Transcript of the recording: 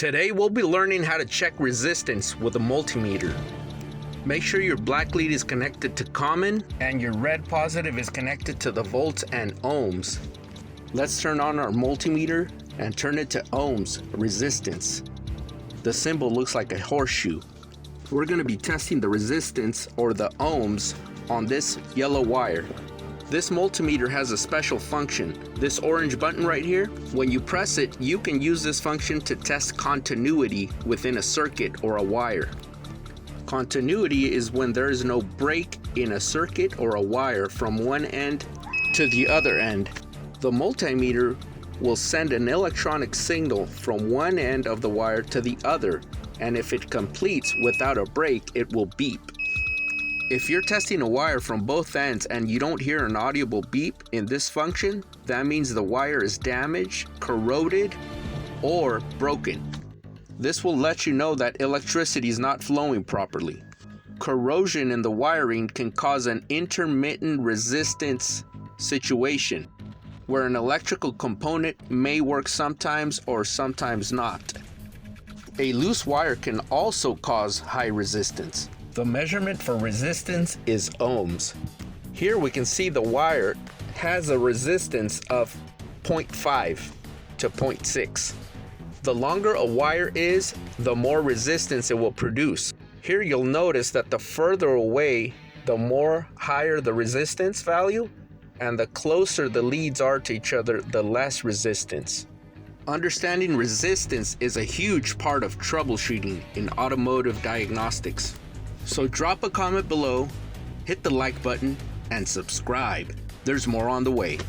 Today we'll be learning how to check resistance with a multimeter. Make sure your black lead is connected to common and your red positive is connected to the volts and ohms. Let's turn on our multimeter and turn it to ohms, resistance. The symbol looks like a horseshoe. We're going to be testing the resistance or the ohms on this yellow wire. This multimeter has a special function. This orange button right here, when you press it, you can use this function to test continuity within a circuit or a wire. Continuity is when there is no break in a circuit or a wire from one end to the other end. The multimeter will send an electronic signal from one end of the wire to the other, and if it completes without a break, it will beep. If you're testing a wire from both ends and you don't hear an audible beep in this function, that means the wire is damaged, corroded, or broken. This will let you know that electricity is not flowing properly. Corrosion in the wiring can cause an intermittent resistance situation, where an electrical component may work sometimes or sometimes not. A loose wire can also cause high resistance. The measurement for resistance is ohms. Here we can see the wire has a resistance of 0.5 to 0.6. The longer a wire is, the more resistance it will produce. Here you'll notice that the further away, the more higher the resistance value, and the closer the leads are to each other, the less resistance. Understanding resistance is a huge part of troubleshooting in automotive diagnostics. So drop a comment below, hit the like button, and subscribe. There's more on the way.